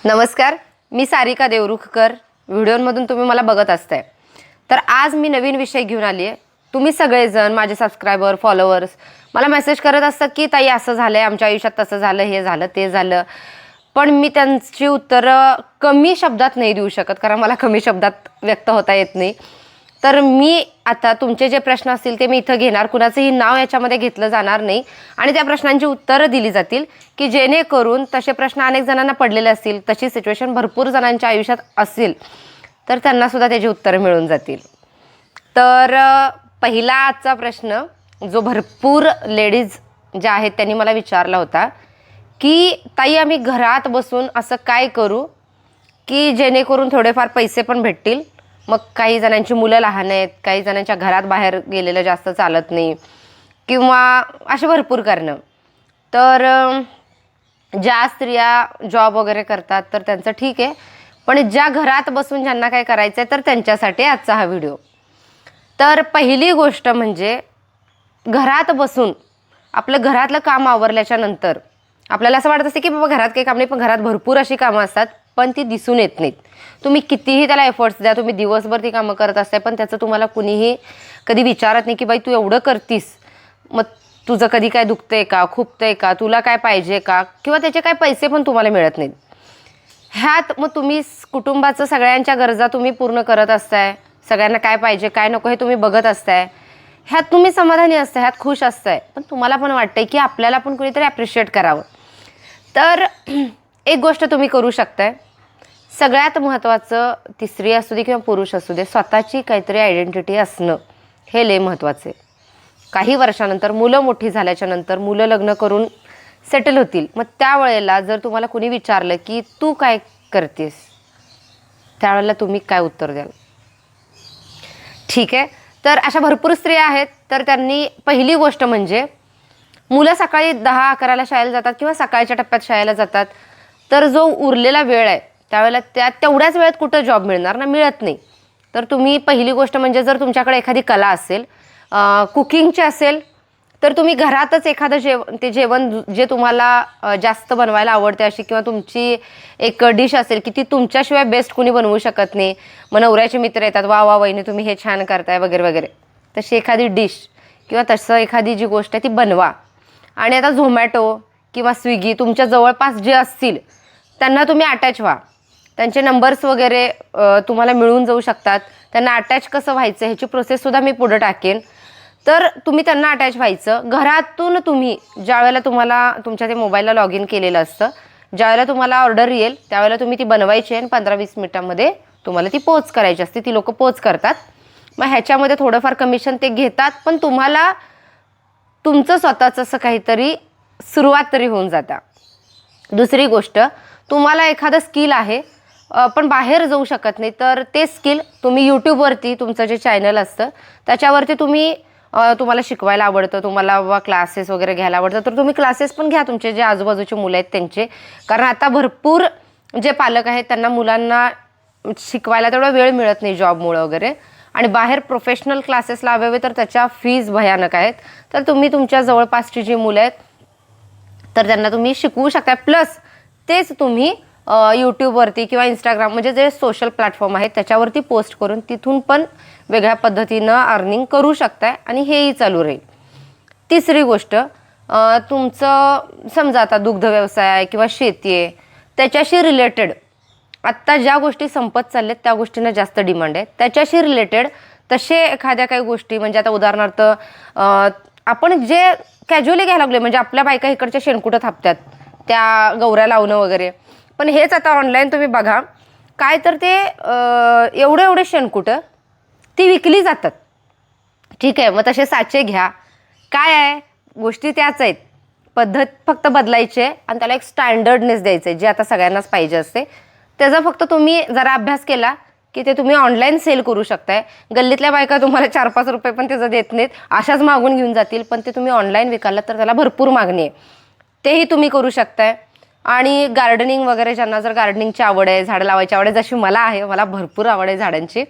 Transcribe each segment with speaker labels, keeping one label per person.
Speaker 1: नमस्कार, मी सारिका देवरुखकर. व्हिडिओमधून तुम्ही मला बघत असताय. तर आज मी नवीन विषय घेऊन आली आहे. तुम्ही सगळेजण माझे सबस्क्रायबर फॉलोअर्स मला मेसेज करत असतात की ताई असं झालं आहे, आमच्या आयुष्यात तसं झालं, हे झालं ते झालं. पण मी त्यांची उत्तरं कमी शब्दात नाही देऊ शकत, कारण मला कमी शब्दात व्यक्त होता येत नाही. तर मी आता तुमचे जे प्रश्न असतील ते मी इथं घेणार, कुणाचंही नाव याच्यामध्ये घेतलं जाणार नाही आणि त्या प्रश्नांची उत्तरं दिली जातील की जेणेकरून तसे प्रश्न अनेक जणांना पडलेले असतील, तशी सिच्युएशन भरपूर जणांच्या आयुष्यात असेल तर त्यांनासुद्धा त्याची उत्तरं मिळून जातील. तर पहिला आजचा प्रश्न जो भरपूर लेडीज ज्या आहेत त्यांनी मला विचारला होता की ताई आम्ही घरात बसून असं काय करू की जेणेकरून थोडेफार पैसे पण भेटतील. मग काही जणांची मुलं लहान आहेत, काही जणांच्या घरात बाहेर गेलेलं जास्त चालत नाही किंवा असे भरपूर कारणं. तर ज्या स्त्रिया जॉब वगैरे करतात तर त्यांचं ठीक आहे, पण ज्या घरात बसून ज्यांना काय करायचं आहे तर त्यांच्यासाठी आजचा हा व्हिडिओ. तर पहिली गोष्ट म्हणजे घरात बसून आपलं घरातलं काम आवरल्याच्या नंतर आपल्याला असं वाटत असते की बाबा घरात काही काम नाही, पण घरात भरपूर अशी कामं असतात पण ती दिसून येत नाहीत. तुम्ही कितीही त्याला एफर्ट्स द्या, तुम्ही दिवसभर ती कामं करत असताय, पण त्याचं तुम्हाला कुणीही कधी विचारत नाही की बाई तू एवढं करतीस, मग तुझं कधी काय दुखतंय का, खुपतंय का, तुला काय पाहिजे का, किंवा त्याचे काय पैसे पण तुम्हाला मिळत नाहीत. ह्यात मग तुम्ही कुटुंबाचं सगळ्यांच्या गरजा तुम्ही पूर्ण करत असताय, सगळ्यांना काय पाहिजे काय नको हे तुम्ही बघत असताय, ह्यात तुम्ही समाधानी असताय, ह्यात खुश असताय, पण तुम्हाला पण वाटतंय की आपल्याला पण कुणीतरी ॲप्रिशिएट करावं. तर एक गोष्ट तुम्ही करू शकताय. सगळ्यात महत्त्वाचं, ती स्त्री असू दे किंवा पुरुष असू दे, स्वतःची काहीतरी आयडेंटिटी असणं हे लय महत्त्वाचं आहे. काही वर्षानंतर मुलं मोठी झाल्याच्या नंतर मुलं लग्न करून सेटल होतील, मग त्यावेळेला जर तुम्हाला कुणी विचारलं की तू काय करतेस, त्यावेळेला तुम्ही काय उत्तर द्याल? ठीक आहे. तर अशा भरपूर स्त्रिया आहेत, तर त्यांनी पहिली गोष्ट म्हणजे मुलं सकाळी 10-11ला शाळेला जातात किंवा सकाळच्या टप्प्यात शाळेला जातात, तर जो उरलेला वेळ आहे त्यावेळेला तेवढ्याच वेळात कुठं जॉब मिळणार ना, मिळत नाही. तर तुम्ही पहिली गोष्ट म्हणजे जर तुमच्याकडे एखादी कला असेल, कुकिंगची असेल, तर तुम्ही घरातच एखादं जेवण जे तुम्हाला जास्त बनवायला आवडते अशी किंवा तुमची एक डिश असेल की ती तुमच्याशिवाय बेस्ट कुणी बनवू शकत नाही, मग नवऱ्याचे मित्र येतात, वा वा वहिनी तुम्ही हे छान करताय वगैरे वगैरे, तशी एखादी डिश किंवा तसं एखादी जी गोष्ट आहे ती बनवा. आणि आता झोमॅटो किंवा स्विगी तुमच्या जवळपास जे असतील त्यांना तुम्ही अटॅच व्हा. त्यांचे नंबर्स वगैरे तुम्हाला मिळून जाऊ शकतात. त्यांना अटॅच कसं व्हायचं ह्याची प्रोसेससुद्धा मी पुढं टाकेन. तर तुम्ही त्यांना अटॅच व्हायचं. घरातून तुम्ही ज्यावेळेला तुम्हाला तुमच्या ते मोबाईलला लॉग इन केलेलं असतं, ज्यावेळेला तुम्हाला ऑर्डर येईल त्यावेळेला तुम्ही ती बनवायची आणि 15-20 मिनिटांमध्ये तुम्हाला ती पोच करायची असते. ती लोकं पोच करतात. मग ह्याच्यामध्ये थोडंफार कमिशन ते घेतात, पण तुम्हाला तुमचं स्वतःचं असं काहीतरी सुरुवात तरी होऊन जाता. दुसरी गोष्ट, तुम्हाला एखादं स्किल आहे पण बाहेर जाऊ शकत नाही, तर ते स्किल तुम्ही यूट्यूबवरती तुमचं जे चॅनल असतं त्याच्यावरती तुम्हाला शिकवायला आवडतं, तुम्हाला क्लासेस वगैरे घ्यायला आवडतं, तर तुम्ही क्लासेस पण घ्या तुमचे जे आजूबाजूचे मुलं आहेत त्यांचे. कारण आता भरपूर जे पालक आहेत त्यांना मुलांना शिकवायला तेवढा वेळ मिळत नाही जॉबमुळं वगैरे, आणि बाहेर प्रोफेशनल क्लासेस लावावे तर त्याच्या फीज भयानक आहेत. तर तुम्ही तुमच्या जवळपासची जी मुलं आहेत तर त्यांना तुम्ही शिकवू शकता. प्लस तेच तुम्ही यूट्यूबवरती किंवा इंस्टाग्राम म्हणजे जे सोशल प्लॅटफॉर्म आहेत त्याच्यावरती पोस्ट करून तिथून पण वेगळ्या पद्धतीनं अर्निंग करू शकताय आणि हेही चालू राहील. तिसरी गोष्ट, तुमचं समजा आता दुग्ध व्यवसाय आहे किंवा शेती आहे, त्याच्याशी रिलेटेड आत्ता ज्या गोष्टी संपत चालल्यात त्या गोष्टींना जास्त डिमांड आहे. त्याच्याशी रिलेटेड तसे एखाद्या काही गोष्टी, म्हणजे आता उदाहरणार्थ आपण जे कॅज्युअली घ्यायला लागलो, म्हणजे आपल्या बायका इकडच्या शेणकुटं थापतात, त्या गौऱ्या लावणं वगैरे, पण हेच आता ऑनलाईन तुम्ही बघा काय, तर ते एवढे शेणकुटं ती विकली जातात. ठीक आहे, मग तसे साचे घ्या, काय आहे गोष्टी त्याच आहेत, पद्धत फक्त बदलायची आहे आणि त्याला एक स्टँडर्डनेस द्यायचं आहे जे आता सगळ्यांनाच पाहिजे असते. त्याचा फक्त तुम्ही जरा अभ्यास केला की ते तुम्ही ऑनलाईन सेल करू शकताय. गल्लीतल्या बायका तुम्हाला 4-5 रुपये पण त्याचं देत नाहीत, अशाच मागून घेऊन जातील, पण ते तुम्ही ऑनलाईन विकाल तर त्याला भरपूर मागणी आहे, तेही तुम्ही करू शकताय. आणि गार्डनिंग वगैरे, ज्यांना जर गार्डनिंगची आवड आहे, झाडं लावायची आवड आहे, जशी मला आहे, मला भरपूर आवड आहे झाडांची,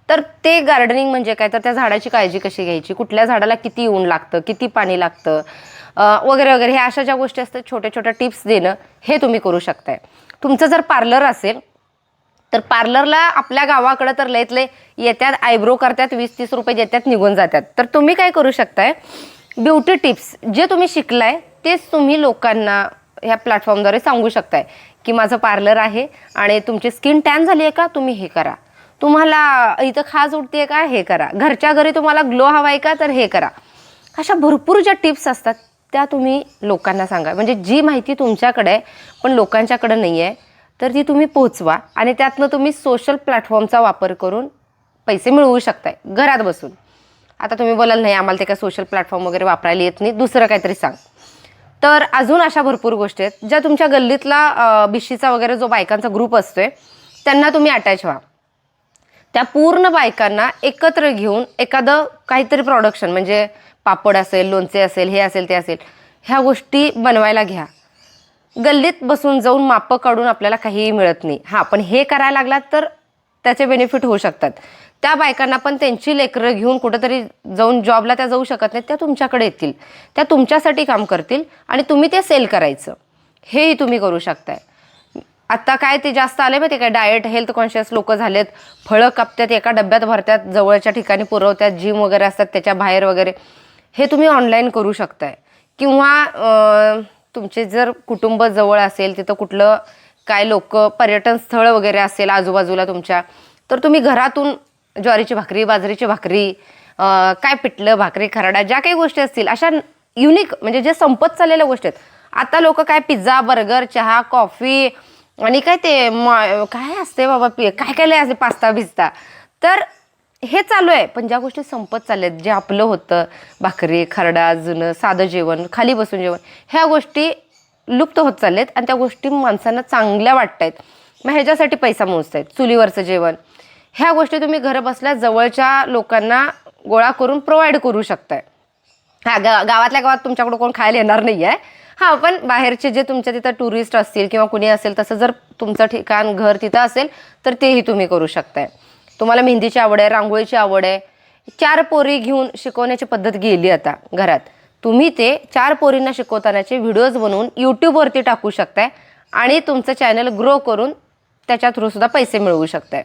Speaker 1: तर ते गार्डनिंग म्हणजे काय, तर त्या झाडाची काळजी कशी घ्यायची, कुठल्या झाडाला किती ऊन लागतं, किती पाणी लागतं वगैरे वगैरे, हे अशा ज्या गोष्टी असतात छोट्या छोट्या टिप्स देणं, हे तुम्ही करू शकताय. तुमचं जर पार्लर असेल तर पार्लरला आपल्या गावाकडं तर लयत लय येतात, आयब्रो करतात, 20-30 रुपये देतात, निघून जातात. तर तुम्ही काय करू शकताय, ब्युटी टिप्स जे तुम्ही शिकलाय तेच तुम्ही लोकांना ह्या प्लॅटफॉर्मद्वारे सांगू शकताय की माझं पार्लर आहे आणि तुमची स्किन टॅन झाली आहे का, तुम्ही हे करा. तुम्हाला इथं खाज उठते का, हे करा. घरच्या घरी तुम्हाला ग्लो हवा आहे का, तर हे करा. अशा भरपूर ज्या टिप्स असतात त्या तुम्ही लोकांना सांगा. म्हणजे जी माहिती तुमच्याकडे आहे पण लोकांच्याकडे नाही आहे, तर ती तुम्ही पोहोचवा आणि त्यातनं तुम्ही सोशल प्लॅटफॉर्मचा वापर करून पैसे मिळवू शकताय घरात बसून. आता तुम्ही बोलाल नाही आम्हाला ते काय सोशल प्लॅटफॉर्म वगैरे वापरायला येत नाही, दुसरं काहीतरी सांग. तर अजून अशा भरपूर गोष्टी आहेत ज्या तुमच्या गल्लीतला बिशीचा वगैरे जो बायकांचा ग्रुप असतोय त्यांना तुम्ही अटॅच व्हा. त्या पूर्ण बायकांना एकत्र घेऊन एखादं काहीतरी प्रोडक्शन म्हणजे पापड असेल, लोणचे असेल, हे असेल, ते असेल, ह्या गोष्टी बनवायला घ्या. गल्लीत बसून जाऊन मापं काढून आपल्याला काहीही मिळत नाही. हां, पण हे करायला लागलात तर त्याचे बेनिफिट होऊ शकतात. त्या बायकांना पण त्यांची लेकरं घेऊन कुठंतरी जाऊन जॉबला त्या जाऊ शकत नाहीत, त्या तुमच्याकडे येतील, त्या तुमच्यासाठी काम करतील आणि तुम्ही ते सेल करायचं. हेही तुम्ही करू शकताय. आता काय ते जास्त आले माहिती काय, डाएट हेल्थ कॉन्शियस लोक झालेत. फळं कापतात, एका डब्यात भरतात, जवळच्या ठिकाणी पुरवतात, जिम वगैरे असतात त्याच्या बाहेर वगैरे. हे तुम्ही ऑनलाईन करू शकताय. किंवा तुमचे जर कुटुंब जवळ असेल, तिथं कुठलं काय लोक पर्यटन स्थळ वगैरे असेल आजूबाजूला तुमच्या, तर तुम्ही घरातून ज्वारीची भाकरी, बाजरीची भाकरी, काय पिठलं भाकरी, खरडा, ज्या काही गोष्टी असतील अशा युनिक म्हणजे जे संपत चाललेल्या गोष्टी आहेत. आता लोक काय पिझ्झा, बर्गर, चहा, कॉफी आणि काय ते काय असते बाबा, काय काय लय असते, पास्ता भिजता, तर हे चालू आहे. पण ज्या गोष्टी संपत चालल्यात, जे आपलं होतं भाकरी, खरडा, जुनं साधं जेवण, खाली बसून जेवण, ह्या गोष्टी लुप्त होत चाललेत आणि त्या गोष्टी माणसांना चांगल्या वाटत आहेत. मग ह्याच्यासाठी पैसा मोजतायत. चुलीवरचं जेवण, ह्या गोष्टी तुम्ही घर बसल्या जवळच्या लोकांना गोळा करून प्रोव्हाइड करू शकताय. हा, गावातल्या गावात तुमच्याकडे कोण खायला येणार नाही आहे. हां, पण बाहेरचे जे तुमच्या तिथं टुरिस्ट असतील किंवा कुणी असेल, तसं जर तुमचं ठिकाण घर तिथं असेल तर तेही तुम्ही करू शकताय. तुम्हाला मेहंदीची आवड आहे, रांगोळीची आवड आहे, 4 पोरी घेऊन शिकवण्याची पद्धत गेली आता घरात. तुम्ही ते 4 पोरींना शिकवतानाचे व्हिडिओज बनवून यूट्यूबवरती टाकू शकताय आणि तुमचं चॅनल ग्रो करून त्याच्या थ्रूसुद्धा पैसे मिळवू शकताय.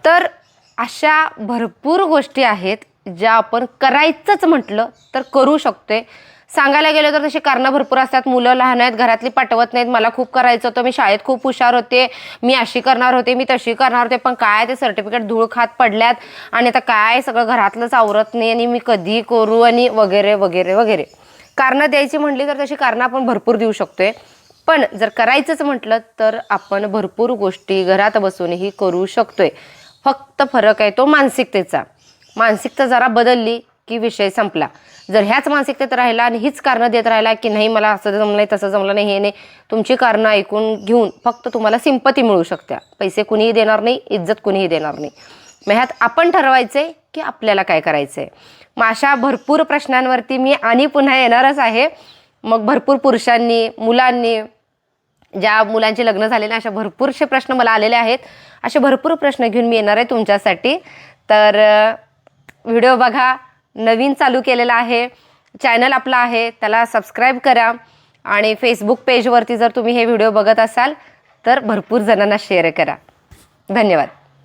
Speaker 1: तर अशा भरपूर गोष्टी आहेत ज्या आपण करायचंच म्हटलं तर करू शकतोय. सांगायला गेलं तर तशी कारणं भरपूर असतात. मुलं लहान आहेत, घरातली पाठवत नाहीत, मला खूप करायचं होतं, मी शाळेत खूप हुशार होते, मी अशी करणार होते, मी तशी करणार होते, पण काय ते सर्टिफिकेट धूळ खात पडल्यात आणि आता काय सगळं घरातलंच आवरत नाही आणि मी कधी करू आणि वगैरे वगैरे वगैरे. कारणं द्यायची म्हटली तर तशी कारणं आपण भरपूर देऊ शकतोय. पण जर करायचंच म्हटलं तर आपण भरपूर गोष्टी घरात बसूनही करू शकतोय. फक्त फरक आहे तो मानसिकतेचा. मानसिकता जरा बदलली की विषय संपला. जर ह्याच मानसिकतेत राहिला आणि हीच कारणं देत राहिला की नाही मला असं जमलं नाही, तसं जमलं नाही, हे नाही, तुमची कारणं ऐकून घेऊन फक्त तुम्हाला सिंपती मिळू शकते. पैसे कुणीही देणार नाही, इज्जत कुणीही देणार नाही. मग ह्यात आपण ठरवायचंय की आपल्याला काय करायचंय. मग अशा भरपूर प्रश्नांवरती मी आणि पुन्हा येणारच आहे. मग भरपूर पुरुषांनी, मुलांनी, ज्या मुलांचे लग्न झालेले, अशा भरपूरसे प्रश्न मला आलेले आहेत. असे भरपूर प्रश्न घेऊन मी येणार आहे तुमच्यासाठी. तर व्हिडिओ बघा. नवीन चालू केलेला आहे चॅनल आपला आहे, त्याला सबस्क्राईब करा आणि फेसबुक पेजवरती जर तुम्ही हे व्हिडिओ बघत असाल तर भरपूर जणांना शेअर करा. धन्यवाद.